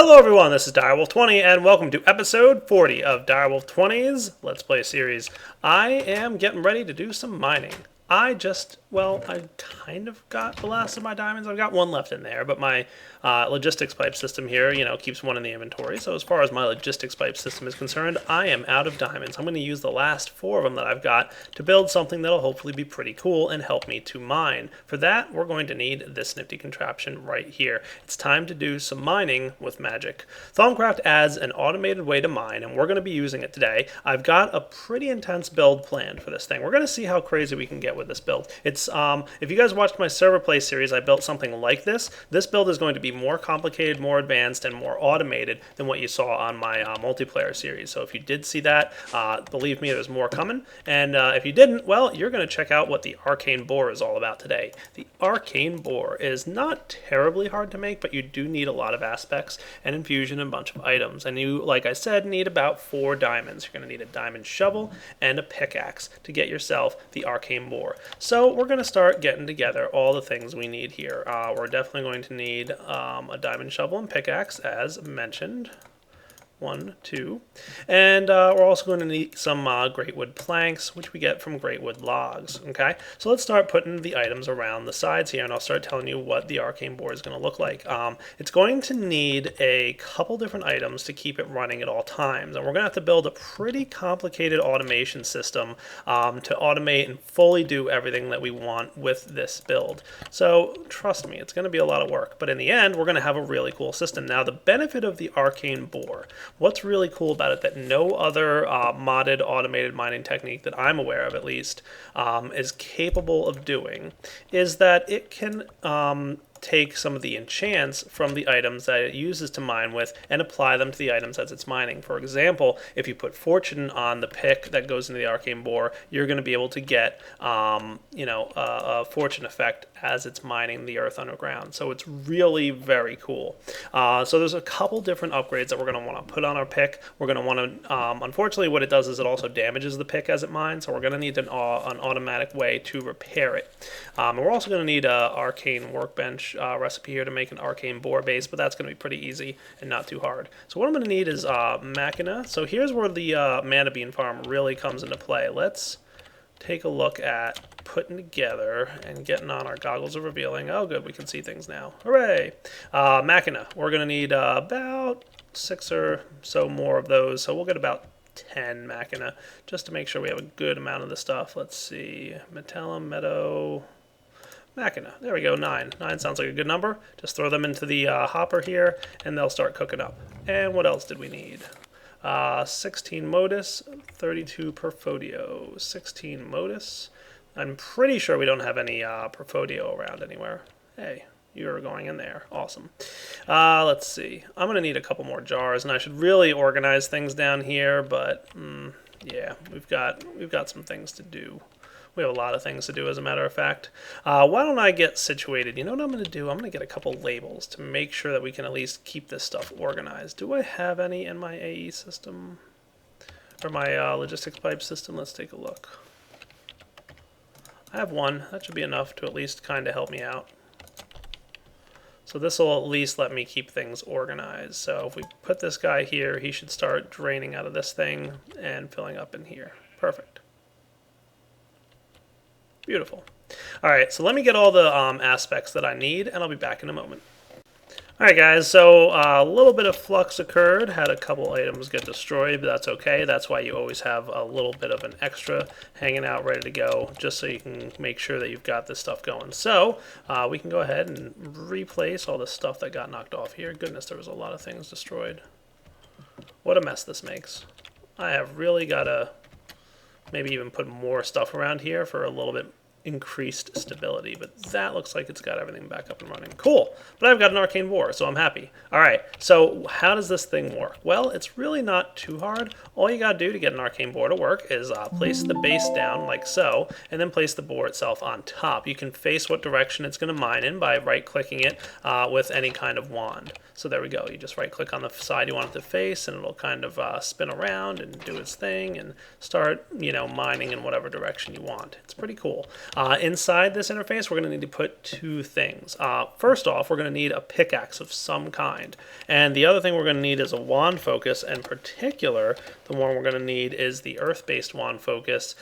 Hello everyone, this is Direwolf20 and welcome to episode 40 of Direwolf 20's Let's Play series. I am getting ready to do some mining. I kind of got the last of my diamonds. I've got one left in there, but my logistics pipe system here, keeps one in the inventory. So as far as my logistics pipe system is concerned, I am out of diamonds. I'm going to use the last 4 of them that I've got to build something that'll hopefully be pretty cool and help me to mine. For that, we're going to need this nifty contraption right here. It's time to do some mining with magic. Thaumcraft adds an automated way to mine, and we're going to be using it today. I've got a pretty intense build planned for this thing. We're going to see how crazy we can get with this build. It's if you guys watched my server play series, I built something like this. This build is going to be more complicated, more advanced, and more automated than what you saw on my multiplayer series. So if you did see that, believe me, there's more coming. And if you didn't, well, you're going to check out what the Arcane Boar is all about today. The Arcane Boar is not terribly hard to make, but you do need a lot of aspects and infusion and a bunch of items. And you, like I said, need about 4 diamonds. You're going to need a diamond shovel and a pickaxe to get yourself the Arcane Boar. So we're going to start getting together all the things we need here. We're definitely going to need a diamond shovel and pickaxe, as mentioned. 1, 2. And we're also going to need some great wood planks, which we get from great wood logs. Okay, so let's start putting the items around the sides here, and I'll start telling you what the Arcane Board is going to look like. It's going to need a couple different items to keep it running at all times, and we're going to have to build a pretty complicated automation system to automate and fully do everything that we want with this build. So trust me, it's going to be a lot of work, but in the end, we're going to have a really cool system. Now, the benefit of the Arcane Board, what's really cool about it that no other modded automated mining technique that I'm aware of, at least, is capable of doing, is that it can take some of the enchants from the items that it uses to mine with and apply them to the items as it's mining. For example, if you put fortune on the pick that goes into the Arcane Boar, you're going to be able to get a fortune effect as it's mining the earth underground. So it's really very cool. So there's a couple different upgrades that we're going to want to put on our pick. We're going to want to, unfortunately what it does is it also damages the pick as it mines, so we're going to need an automatic way to repair it. And we're also going to need an arcane workbench recipe here to make an Arcane Boar base, but that's going to be pretty easy and not too hard. So what I'm going to need is Machina. So here's where the mana bean farm really comes into play. Let's take a look at putting together and getting on our goggles of revealing. Oh good, we can see things now. Hooray! Machina. We're going to need about 6 or so more of those, so we'll get about 10 Machina just to make sure we have a good amount of the stuff. Let's see. Metallum, Meadow, Machina. There we go, 9. 9 sounds like a good number. Just throw them into the hopper here, and they'll start cooking up. And what else did we need? 16 Modus, 32 Perfodio. 16 Modus. I'm pretty sure we don't have any Perfodio around anywhere. Hey, you're going in there. Awesome. Let's see. I'm going to need a couple more jars, and I should really organize things down here, but yeah, we've got some things to do. We have a lot of things to do, as a matter of fact. Why don't I get situated? You know what I'm going to do? I'm going to get a couple labels to make sure that we can at least keep this stuff organized. Do I have any in my AE system? Or my logistics pipe system? Let's take a look. I have 1. That should be enough to at least kind of help me out. So this will at least let me keep things organized. So if we put this guy here, he should start draining out of this thing and filling up in here. Perfect. Beautiful. All right, so let me get all the aspects that I need, and I'll be back in a moment. All right, guys, so a little bit of flux occurred. Had a couple items get destroyed, but that's okay. That's why you always have a little bit of an extra hanging out ready to go, just so you can make sure that you've got this stuff going. So we can go ahead and replace all the stuff that got knocked off here. Goodness, there was a lot of things destroyed. What a mess this makes. I have really got to maybe even put more stuff around here for a little bit increased stability, but that looks like it's got everything back up and running. Cool, but I've got an Arcane Boar, so I'm happy. All right, so how does this thing work? Well, it's really not too hard. All you gotta do to get an Arcane Boar to work is place the base down like so, and then place the boar itself on top. You can face what direction it's gonna mine in by right-clicking it with any kind of wand. So there we go. You just right-click on the side you want it to face, and it'll kind of spin around and do its thing and start, mining in whatever direction you want. It's pretty cool. Inside this interface, we're going to need to put two things. First off, we're going to need a pickaxe of some kind. And the other thing we're going to need is a wand focus. In particular, the one we're going to need is the earth-based wand focus.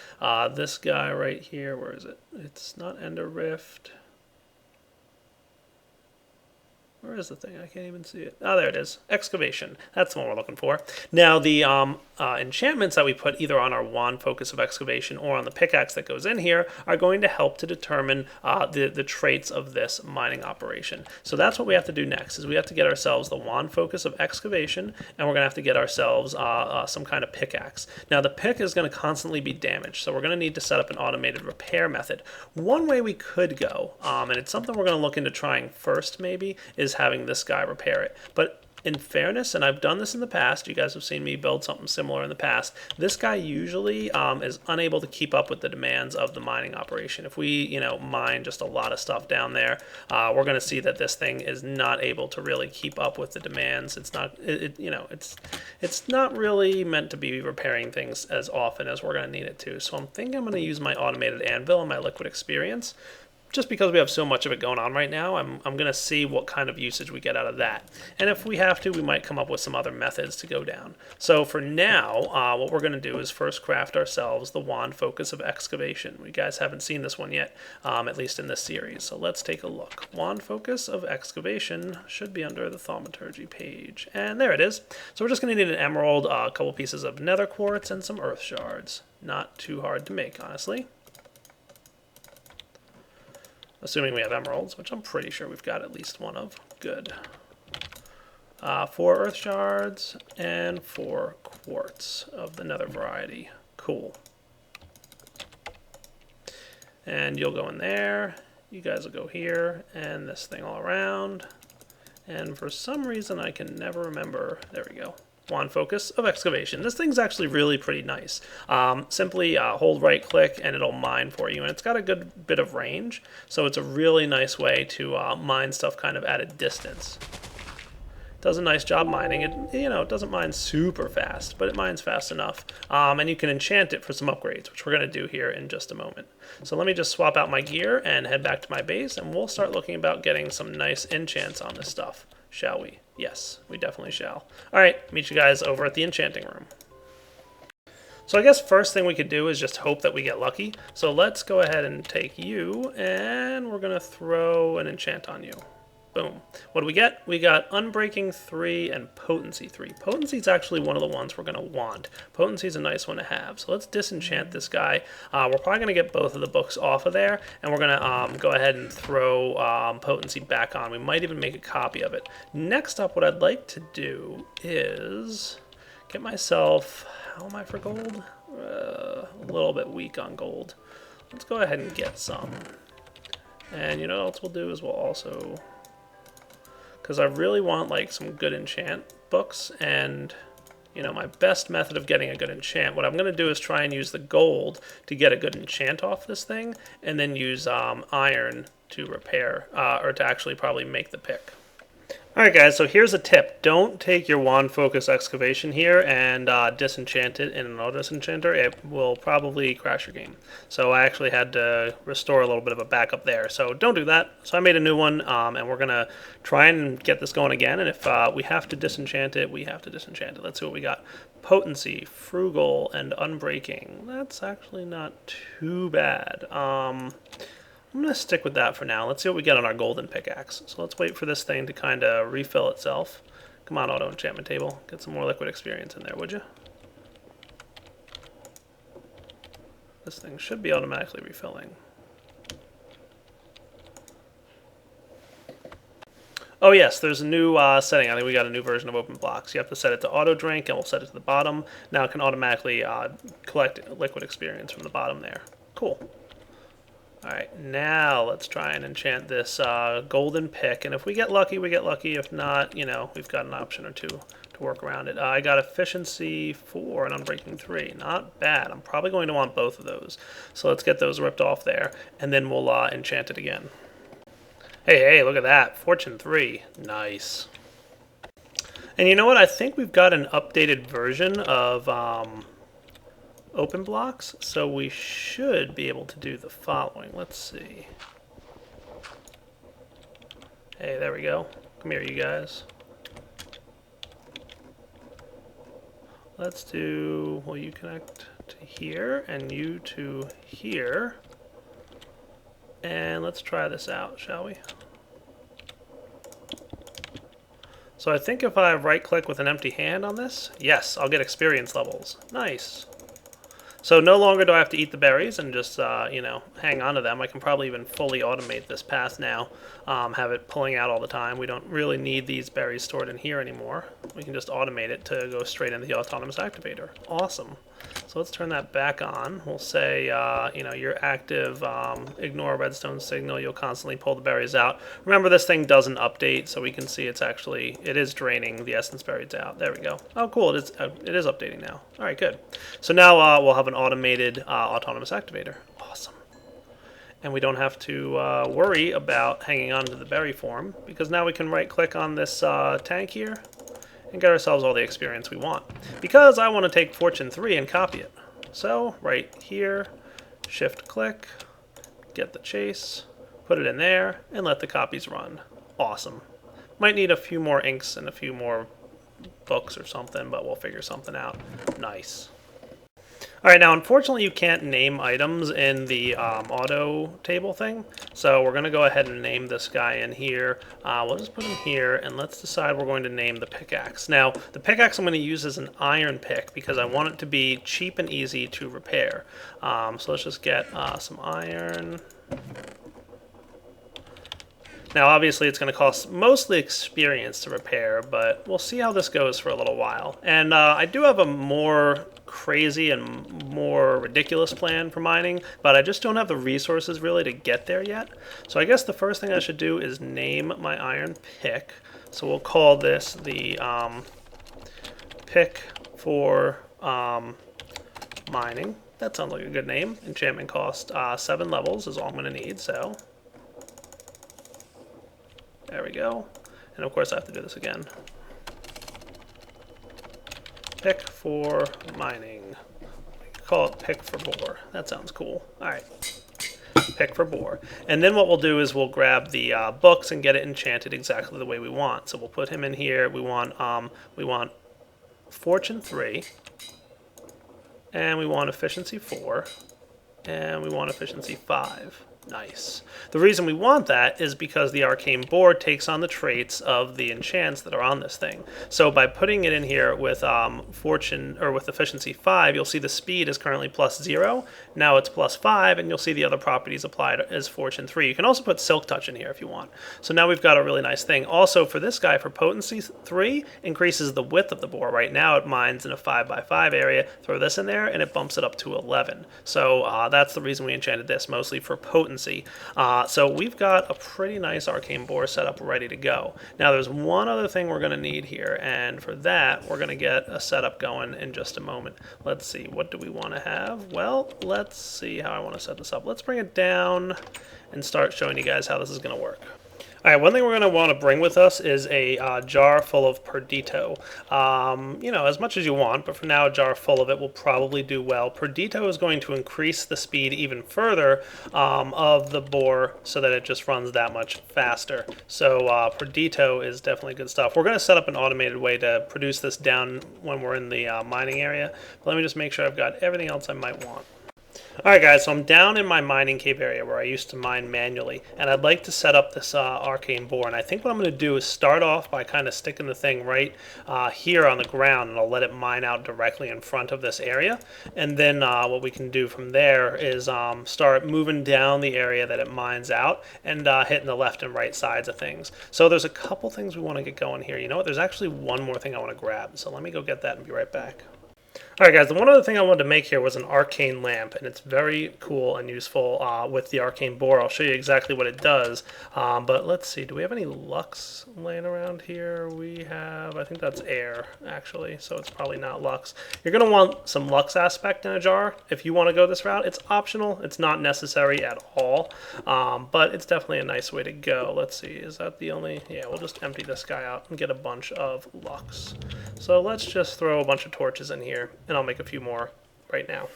This guy right here, where is it? It's not Ender Rift. Where is the thing? I can't even see it. Oh, there it is. Excavation. That's the one we're looking for. Now, the enchantments that we put either on our wand focus of excavation or on the pickaxe that goes in here are going to help to determine the traits of this mining operation. So that's what we have to do next, is we have to get ourselves the wand focus of excavation, and we're going to have to get ourselves some kind of pickaxe. Now, the pick is going to constantly be damaged, so we're going to need to set up an automated repair method. One way we could go, and it's something we're going to look into trying first maybe, is having this guy repair it. But in fairness, and I've done this in the past, you guys have seen me build something similar in the past, this guy usually is unable to keep up with the demands of the mining operation. If we, mine just a lot of stuff down there, we're going to see that this thing is not able to really keep up with the demands. It's not, it's not really meant to be repairing things as often as we're going to need it to. So I'm thinking I'm going to use my automated anvil and my liquid experience. Just because we have so much of it going on right now, I'm going to see what kind of usage we get out of that. And if we have to, we might come up with some other methods to go down. So for now, what we're going to do is first craft ourselves the wand focus of excavation. You guys haven't seen this one yet, at least in this series. So let's take a look. Wand focus of excavation should be under the thaumaturgy page. And there it is. So we're just going to need an emerald, a couple pieces of nether quartz, and some earth shards. Not too hard to make, honestly. Assuming we have emeralds, which I'm pretty sure we've got at least one of. Good. 4 earth shards and 4 quartz of the nether variety. Cool. And you'll go in there. You guys will go here, and this thing all around. And for some reason, I can never remember. There we go. Wand focus of excavation. This thing's actually really pretty nice. Simply hold right click and it'll mine for you, and it's got a good bit of range, so it's a really nice way to mine stuff kind of at a distance. It does a nice job mining. It doesn't mine super fast, but it mines fast enough. And you can enchant it for some upgrades, which we're going to do here in just a moment. So let me just swap out my gear and head back to my base, and we'll start looking about getting some nice enchants on this stuff. Shall we? Yes, we definitely shall. All right, meet you guys over at the enchanting room. So I guess first thing we could do is just hope that we get lucky. So let's go ahead and take you, and we're going to throw an enchant on you. Boom. What do we get? We got Unbreaking 3 and Potency 3. Potency is actually one of the ones we're going to want. Potency is a nice one to have. So let's disenchant this guy. We're probably going to get both of the books off of there, and we're going to go ahead and throw Potency back on. We might even make a copy of it. Next up, what I'd like to do is get myself... How am I for gold? A little bit weak on gold. Let's go ahead and get some. And you know what else we'll do is we'll also... Because I really want like some good enchant books, and my best method of getting a good enchant, what I'm going to do is try and use the gold to get a good enchant off this thing, and then use iron to repair, or to actually probably make the pick. Alright guys, so here's a tip. Don't take your wand focus excavation here and disenchant it in an auto disenchanter. It will probably crash your game. So I actually had to restore a little bit of a backup there. So don't do that. So I made a new one, and we're going to try and get this going again. And if we have to disenchant it, we have to disenchant it. Let's see what we got. Potency, Frugal, and Unbreaking. That's actually not too bad. I'm going to stick with that for now. Let's see what we get on our golden pickaxe. So let's wait for this thing to kind of refill itself. Come on, auto enchantment table. Get some more liquid experience in there, would you? This thing should be automatically refilling. Oh yes, there's a new setting. I think we got a new version of Open Blocks. You have to set it to auto drink, and we'll set it to the bottom. Now it can automatically collect liquid experience from the bottom there. Cool. Alright, now let's try and enchant this golden pick, and if we get lucky, we get lucky. If not, we've got an option or two to work around it. I got Efficiency 4 and Unbreaking 3. Not bad. I'm probably going to want both of those. So let's get those ripped off there, and then we'll enchant it again. Hey, look at that. Fortune 3. Nice. And you know what? I think we've got an updated version of open blocks, so we should be able to do the following. Let's see. Hey, there we go. Come here, you guys. Let's do, well, you connect to here and you to here. And let's try this out, shall we? So I think if I right-click with an empty hand on this, yes, I'll get experience levels. Nice. So no longer do I have to eat the berries and just, you know, hang on to them. I can probably even fully automate this path now, have it pulling out all the time. We don't really need these berries stored in here anymore. We can just automate it to go straight into the autonomous activator. Awesome. So let's turn that back on. We'll say, you know, you're active, ignore redstone signal, you'll constantly pull the berries out. Remember, this thing doesn't update, so we can see it's actually, it is draining the essence berries out. There we go. Oh, cool, it is updating now. All right, good. So now we'll have an automated autonomous activator. Awesome. And we don't have to worry about hanging on to the berry form, because now we can right-click on this tank here and get ourselves all the experience we want. Because I want to take Fortune 3 and copy it. So, right here, shift-click, get the chase, put it in there, and let the copies run. Awesome. Might need a few more inks and a few more books or something, but we'll figure something out. Nice. Alright, now unfortunately you can't name items in the auto table thing, so we're going to go ahead and name this guy in here. We'll just put him here, and let's decide we're going to name the pickaxe. Now, the pickaxe I'm going to use is an iron pick because I want it to be cheap and easy to repair. So let's just get some iron. Now, obviously, it's going to cost mostly experience to repair, but we'll see how this goes for a little while. And I do have a more crazy and more ridiculous plan for mining, but I just don't have the resources really to get there yet. So I guess the first thing I should do is name my iron pick. So we'll call this the pick for mining. That sounds like a good name. Enchantment cost 7 levels is all I'm going to need, so there we go. And of course I have to do this again. Pick for mining. Call it pick for boar. That sounds cool. Alright. Pick for boar. And then what we'll do is we'll grab the books and get it enchanted exactly the way we want. So we'll put him in here. We want Fortune 3. And we want Efficiency 4. And we want Efficiency 5. Nice. The reason we want that is because the arcane board takes on the traits of the enchants that are on this thing. So by putting it in here with fortune or with efficiency 5, you'll see the speed is currently +0. Now it's +5, and you'll see the other properties applied as fortune 3. You can also put silk touch in here if you want. So now we've got a really nice thing. Also for this guy, for potency 3, increases the width of the bore. Right now it mines in a 5x5 area. Throw this in there and it bumps it up to 11. So that's the reason we enchanted this, mostly for potency. So we've got a pretty nice arcane bore set up ready to go. Now there's one other thing we're going to need here, and for that we're going to get a setup going in just a moment. Let's see, what do we want to have? Well, let's see how I want to set this up. Let's bring it down and start showing you guys how this is going to work. Alright, one thing we're going to want to bring with us is a jar full of Perdito. You know, as much as you want, but for now a jar full of it will probably do well. Perdito is going to increase the speed even further of the bore so that it just runs that much faster. So Perdito is definitely good stuff. We're going to set up an automated way to produce this down when we're in the mining area. But let me just make sure I've got everything else I might want. Alright guys, so I'm down in my mining cave area where I used to mine manually, and I'd like to set up this arcane bore. And I think what I'm going to do is start off by kind of sticking the thing right here on the ground, and I'll let it mine out directly in front of this area. And then what we can do from there is start moving down the area that it mines out and hitting the left and right sides of things. So there's a couple things we want to get going here. You know what? There's actually one more thing I want to grab, so let me go get that and be right back. Alright guys, the one other thing I wanted to make here was an arcane lamp, and it's very cool and useful with the arcane bore. I'll show you exactly what it does, but let's see, do we have any lux laying around here? We have, I think that's air actually, so it's probably not lux. You're going to want some lux aspect in a jar if you want to go this route. It's optional, it's not necessary at all, but it's definitely a nice way to go. Let's see, is that the only, yeah, we'll just empty this guy out and get a bunch of lux. So let's just throw a bunch of torches in here, and I'll make a few more right now.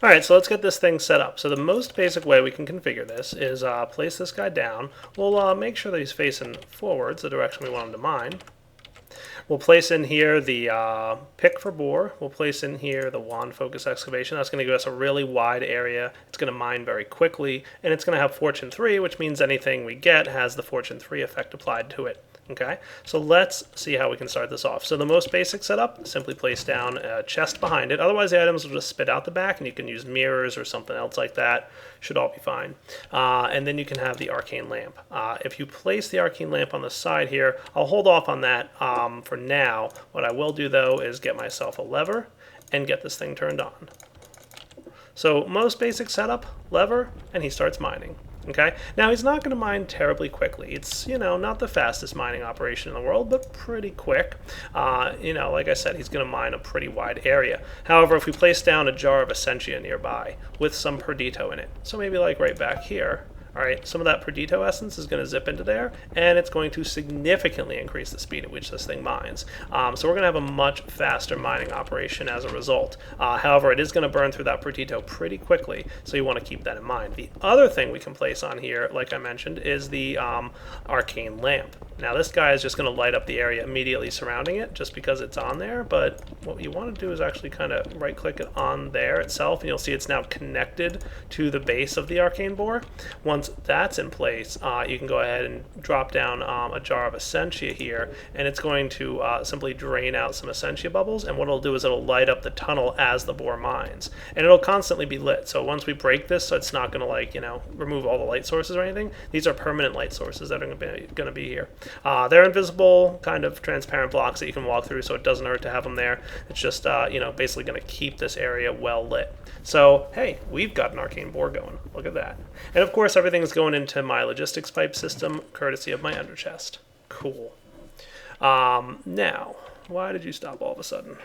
Alright, so let's get this thing set up. So the most basic way we can configure this is place this guy down. We'll make sure that he's facing forwards, the direction we want him to mine. We'll place in here the pick for bore. We'll place in here the wand focus excavation. That's going to give us a really wide area. It's going to mine very quickly, and it's going to have fortune 3, which means anything we get has the fortune 3 effect applied to it. Okay, so let's see how we can start this off. So the most basic setup, simply place down a chest behind it. Otherwise the items will just spit out the back, and you can use mirrors or something else like that. Should all be fine. And then you can have the arcane lamp. If you place the arcane lamp on the side here, I'll hold off on that for now. What I will do though is get myself a lever and get this thing turned on. So most basic setup, lever, and he starts mining. Okay, now he's not going to mine terribly quickly. It's, you know, not the fastest mining operation in the world, but pretty quick. You know, like I said, he's going to mine a pretty wide area. However, if we place down a jar of Essentia nearby with some Perdito in it, so maybe like right back here, all right, some of that Perdito essence is going to zip into there, and it's going to significantly increase the speed at which this thing mines. So we're going to have a much faster mining operation as a result. However, it is going to burn through that Perdito pretty quickly, so you want to keep that in mind. The other thing we can place on here, like I mentioned, is the arcane lamp. Now this guy is just going to light up the area immediately surrounding it just because it's on there, but what you want to do is actually kind of right click it on there itself, and you'll see it's now connected to the base of the arcane bore. Once that's in place, you can go ahead and drop down a jar of Essentia here, and it's going to simply drain out some Essentia bubbles, and what it'll do is it'll light up the tunnel as the bore mines, and it'll constantly be lit. So once we break this, so it's not going to, like, you know, remove all the light sources or anything. These are permanent light sources that are going to be here. They're invisible, kind of transparent blocks that you can walk through, so it doesn't hurt to have them there. It's just, you know, basically going to keep this area well lit. So, hey, we've got an arcane bore going. Look at that. And of course, everything's going into my logistics pipe system, courtesy of my ender chest. Cool. Now, why did you stop all of a sudden?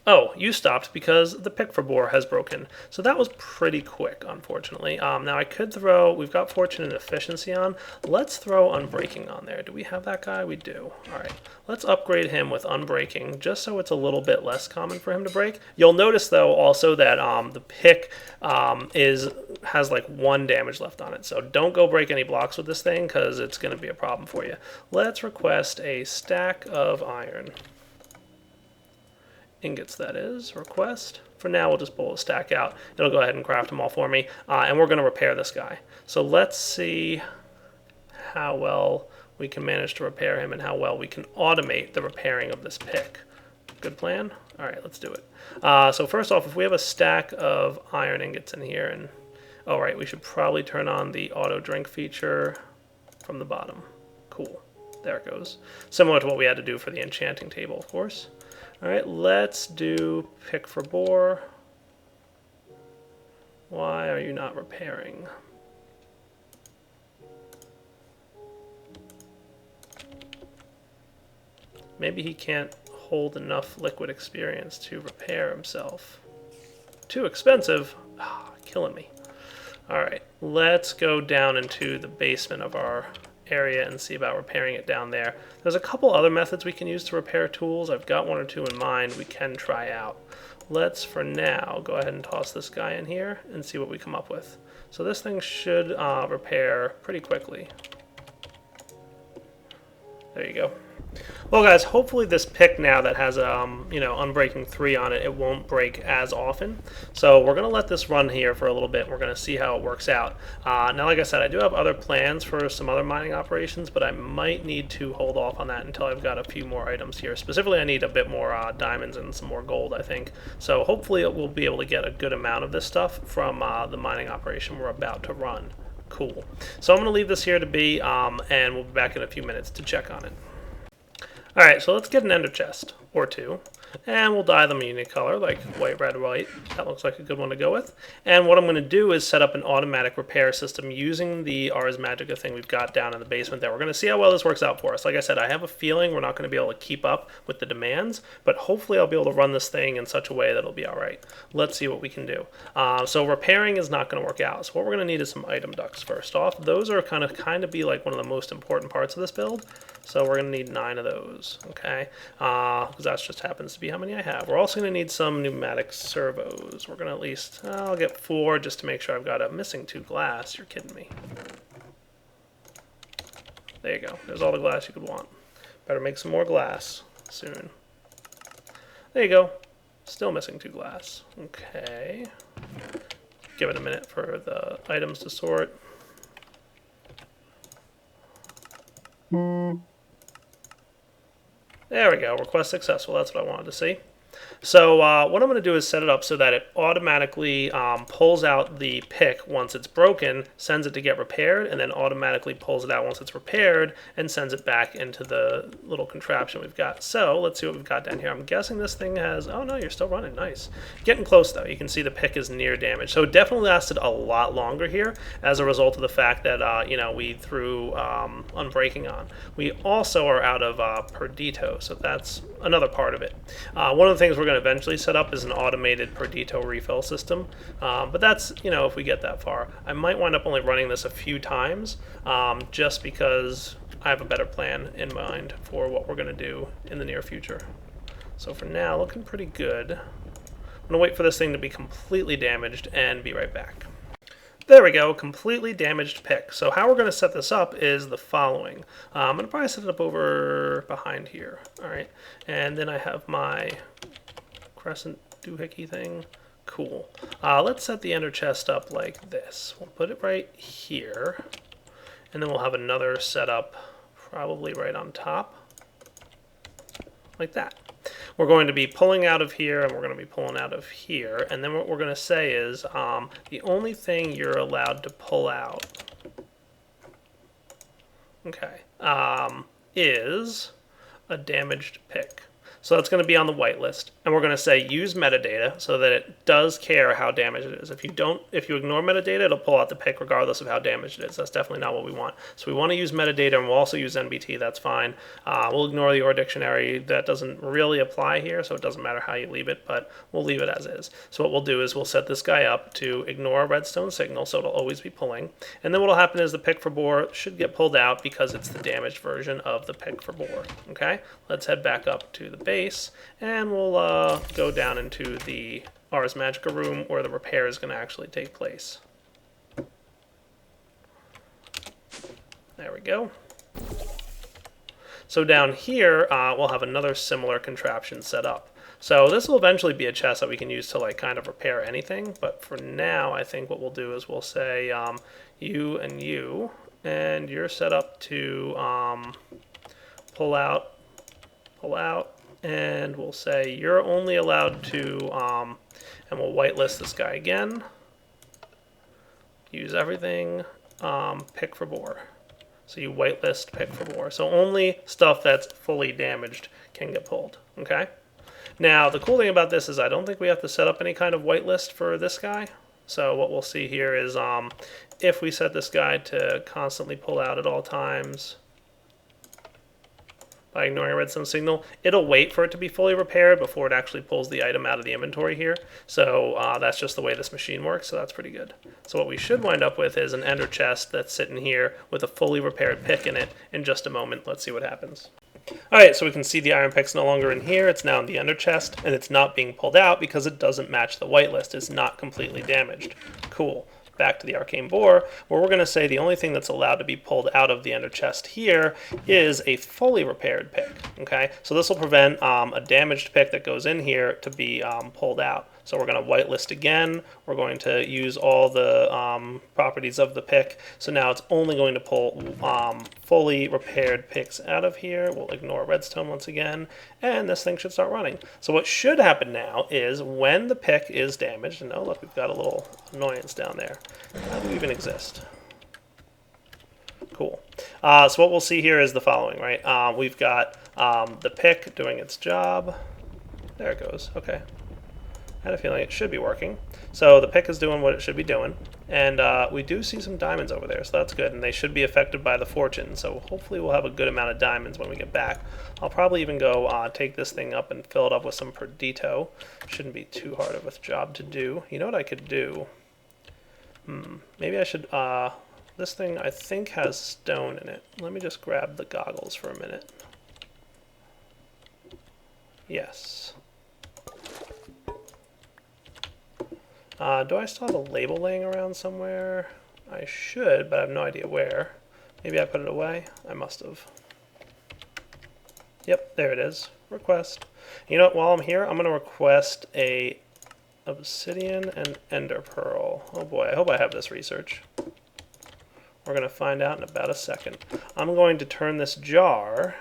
Oh, you stopped because the pick for bore has broken. So that was pretty quick, unfortunately. Now I could throw, we've got fortune and efficiency on. Let's throw unbreaking on there. Do we have that guy? We do. All right. Let's upgrade him with unbreaking just so it's a little bit less common for him to break. You'll notice though also that the pick has like 1 damage left on it. So don't go break any blocks with this thing because it's going to be a problem for you. Let's request a stack of iron. Ingots, that is, request. For now, we'll just pull a stack out. It'll go ahead and craft them all for me, and we're going to repair this guy. So let's see how well we can manage to repair him and how well we can automate the repairing of this pick. Good plan? All right, let's do it. So first off, if we have a stack of iron ingots in here, and oh right, we should probably turn on the auto drink feature from the bottom. Cool. There it goes. Similar to what we had to do for the enchanting table, of course. All right, let's do pick for bore. Why are you not repairing? Maybe he can't hold enough liquid experience to repair himself. Too expensive. Killing me. All right, let's go down into the basement of our area and see about repairing it down there. There's a couple other methods we can use to repair tools. I've got 1 or 2 in mind we can try out. Let's, for now, go ahead and toss this guy in here and see what we come up with. So this thing should repair pretty quickly. There you go. Well guys, hopefully this pick now that has you know, unbreaking 3 on it, it won't break as often. So we're going to let this run here for a little bit. We're going to see how it works out. Now like I said, I do have other plans for some other mining operations, but I might need to hold off on that until I've got a few more items here. Specifically, I need a bit more diamonds and some more gold, I think. So hopefully we'll be able to get a good amount of this stuff from the mining operation we're about to run. Cool. So I'm going to leave this here to be, and we'll be back in a few minutes to check on it. Alright, so let's get an ender chest, or 2, and we'll dye them a unique color, like white, red, white. That looks like a good one to go with. And what I'm going to do is set up an automatic repair system using the Ars Magica thing we've got down in the basement there. We're going to see how well this works out for us. Like I said, I have a feeling we're not going to be able to keep up with the demands, but hopefully I'll be able to run this thing in such a way that it'll be alright. Let's see what we can do. So repairing is not going to work out, so what we're going to need is some item ducts first off. Those are kind of be like one of the most important parts of this build. So we're going to need 9 of those, okay? Because that just happens to be how many I have. We're also going to need some pneumatic servos. We're going to at least, I'll get 4 just to make sure I've got a missing 2 glass. You're kidding me. There you go. There's all the glass you could want. Better make some more glass soon. There you go. Still missing 2 glass. Okay. Give it a minute for the items to sort. There we go. Request successful. That's what I wanted to see. So what I'm going to do is set it up so that it automatically pulls out the pick once it's broken, sends it to get repaired, and then automatically pulls it out once it's repaired and sends it back into the little contraption we've got. So let's see what we've got down here. I'm guessing this thing has... Oh, no, you're still running. Nice. Getting close, though. You can see the pick is near damage. So it definitely lasted a lot longer here as a result of the fact that, you know, we threw Unbreaking on. We also are out of Perdito, so that's another part of it. One of the things we're going to eventually set up is an automated Perdito refill system, but that's, you know, if we get that far. I might wind up only running this a few times just because I have a better plan in mind for what we're going to do in the near future. So for now, looking pretty good. I'm going to wait for this thing to be completely damaged and be right back. There we go, completely damaged pick. So how we're going to set this up is the following. I'm going to probably set it up over behind here. All right, and then I have my crescent doohickey thing. Cool. Let's set the ender chest up like this. We'll put it right here, and then we'll have another set up probably right on top, like that. We're going to be pulling out of here, and we're going to be pulling out of here, and then what we're going to say is the only thing you're allowed to pull out, okay, is a damaged pick. So that's going to be on the whitelist, and we're going to say use metadata so that it does care how damaged it is. If you ignore metadata, it'll pull out the pick regardless of how damaged it is. That's definitely not what we want. So we want to use metadata, and we'll also use NBT. That's fine. We'll ignore the OR dictionary. That doesn't really apply here, so it doesn't matter how you leave it, but we'll leave it as is. So what we'll do is we'll set this guy up to ignore a redstone signal, so it'll always be pulling. And then what will happen is the pick for bore should get pulled out because it's the damaged version of the pick for bore. Okay, let's head back up to the base, and we'll go down into the Ars Magica room where the repair is going to actually take place. There we go. So down here, we'll have another similar contraption set up. So this will eventually be a chest that we can use to like kind of repair anything, but for now I think what we'll do is we'll say you and you, and you're set up to pull out, and we'll say you're only allowed to, and we'll whitelist this guy again, use everything, pick for bore. So you whitelist pick for bore. So only stuff that's fully damaged can get pulled, okay? Now, the cool thing about this is I don't think we have to set up any kind of whitelist for this guy. So what we'll see here is if we set this guy to constantly pull out at all times, by ignoring a redstone signal, it'll wait for it to be fully repaired before it actually pulls the item out of the inventory here. So that's just the way this machine works, so that's pretty good. So what we should wind up with is an ender chest that's sitting here with a fully repaired pick in it in just a moment. Let's see what happens. Alright, so we can see the iron pick's no longer in here, it's now in the ender chest, and it's not being pulled out because it doesn't match the whitelist. It's not completely damaged. Cool. Back to the arcane bore, where we're going to say the only thing that's allowed to be pulled out of the ender chest here is a fully repaired pick. Okay, so this will prevent a damaged pick that goes in here to be pulled out. So we're going to whitelist again. We're going to use all the properties of the pick. So now it's only going to pull fully repaired picks out of here. We'll ignore redstone once again, and this thing should start running. So what should happen now is when the pick is damaged, and oh look, we've got a little annoyance down there. How do we even exist? Cool. So what we'll see here is the following, right? We've got the pick doing its job. There it goes. Okay. I had a feeling it should be working. So the pick is doing what it should be doing, and we do see some diamonds over there, so that's good, and they should be affected by the fortune, so hopefully we'll have a good amount of diamonds when we get back. I'll probably even go take this thing up and fill it up with some Perdito. Shouldn't be too hard of a job to do. You know what I could do? Maybe I should This thing, I think, has stone in it. Let me just grab the goggles for a minute. Yes. Do I still have a label laying around somewhere? I should, but I have no idea where. Maybe I put it away? I must have. Yep, there it is. Request. You know what, while I'm here, I'm going to request a obsidian and ender pearl. Oh boy, I hope I have this research. We're going to find out in about a second. I'm going to turn this jar...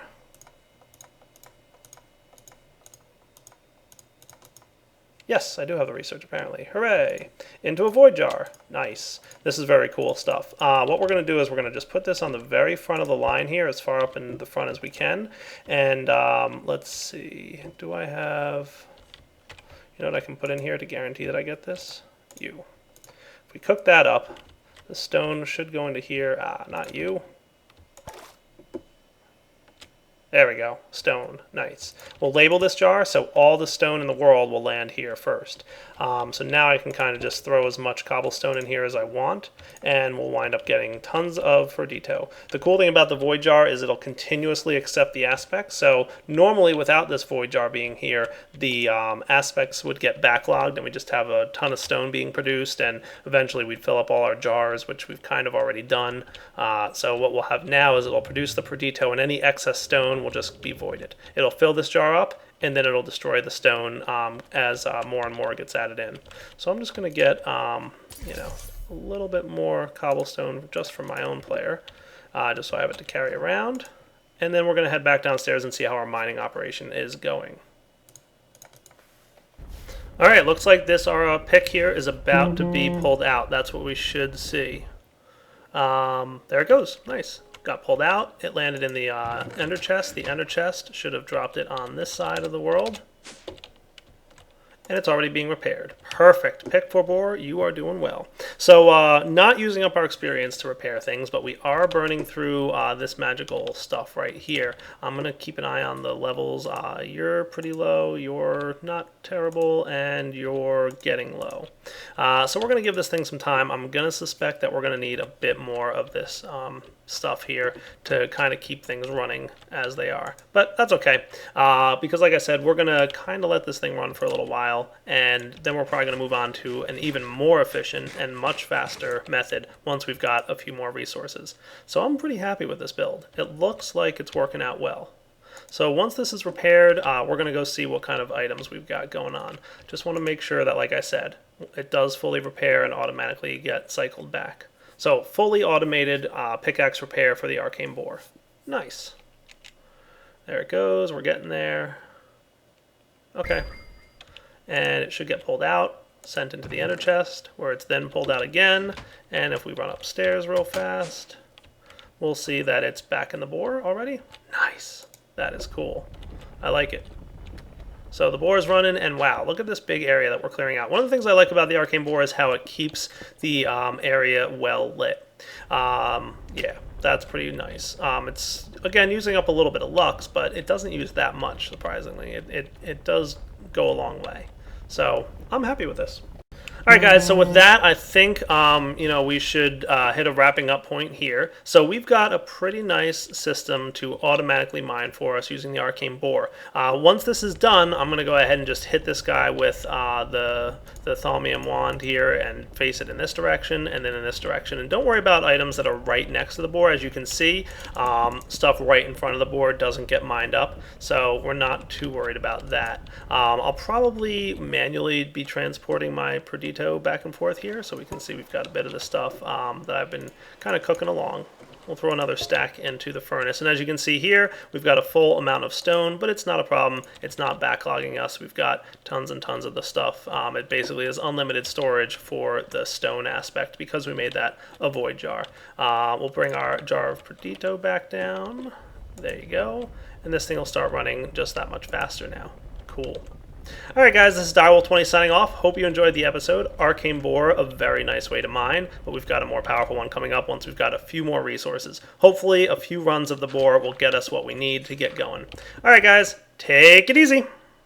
Yes, I do have the research, apparently. Hooray! Into a void jar. Nice. This is very cool stuff. What we're going to do is we're going to just put this on the very front of the line here, as far up in the front as we can. And let's see. Do I have... You know what I can put in here to guarantee that I get this? You. If we cook that up, the stone should go into here. Ah, not you. There we go. Stone. Nice. We'll label this jar so all the stone in the world will land here first. So now I can kind of just throw as much cobblestone in here as I want, and we'll wind up getting tons of Ferdito. The cool thing about the void jar is it'll continuously accept the aspects. So normally without this void jar being here, the aspects would get backlogged and we just have a ton of stone being produced, and eventually we'd fill up all our jars, which we've kind of already done. So what we'll have now is it'll produce the Ferdito, and any excess stone will just be voided. It'll fill this jar up, and then it'll destroy the stone as more and more gets added in. So I'm just going to get, you know, a little bit more cobblestone just for my own player, just so I have it to carry around. And then we're going to head back downstairs and see how our mining operation is going. All right, looks like this our pick here is about to be pulled out. That's what we should see. There it goes. Nice. Got pulled out. It landed in the ender chest. The ender chest should have dropped it on this side of the world. And it's already being repaired. Perfect. Pick for bore, you are doing well. So not using up our experience to repair things, but we are burning through this magical stuff right here. I'm going to keep an eye on the levels. You're pretty low, you're not terrible, and you're getting low. So we're going to give this thing some time. I'm going to suspect that we're going to need a bit more of this stuff here to kind of keep things running as they are. But that's okay, because like I said, we're going to kind of let this thing run for a little while, and then we're probably going to move on to an even more efficient and much faster method once we've got a few more resources. So I'm pretty happy with this build. It looks like it's working out well. So once this is repaired, we're going to go see what kind of items we've got going on. Just want to make sure that, like I said, it does fully repair and automatically get cycled back. So fully automated pickaxe repair for the Arcane Boar. Nice. There it goes. We're getting there. Okay. And it should get pulled out, sent into the ender chest, where it's then pulled out again. And if we run upstairs real fast, we'll see that it's back in the boar already. Nice. That is cool. I like it. So the boar is running, and wow, look at this big area that we're clearing out. One of the things I like about the Arcane Boar is how it keeps the area well lit. Yeah, that's pretty nice. It's, again, using up a little bit of lux, but it doesn't use that much, surprisingly. It does go a long way. So I'm happy with this. All right, guys, so with that, I think, you know, we should hit a wrapping up point here. So we've got a pretty nice system to automatically mine for us using the Arcane Boar. Once this is done, I'm going to go ahead and just hit this guy with the Thaumium wand here and face it in this direction and then in this direction. And don't worry about items that are right next to the boar. As you can see, stuff right in front of the boar doesn't get mined up, so we're not too worried about that. I'll probably manually be transporting my Perdito back and forth here, so we can see we've got a bit of the stuff that I've been kind of cooking along. We'll throw another stack into the furnace, and as you can see here, we've got a full amount of stone, but it's not a problem. It's not backlogging us. We've got tons and tons of the stuff. It basically is unlimited storage for the stone aspect because we made that a void jar. We'll bring our jar of Perdito back down. There you go. And this thing will start running just that much faster now. Cool. Alright guys, this is Direwolf20 signing off. Hope you enjoyed the episode. Arcane Boar, a very nice way to mine, but we've got a more powerful one coming up once we've got a few more resources. Hopefully a few runs of the boar will get us what we need to get going. Alright guys, take it easy!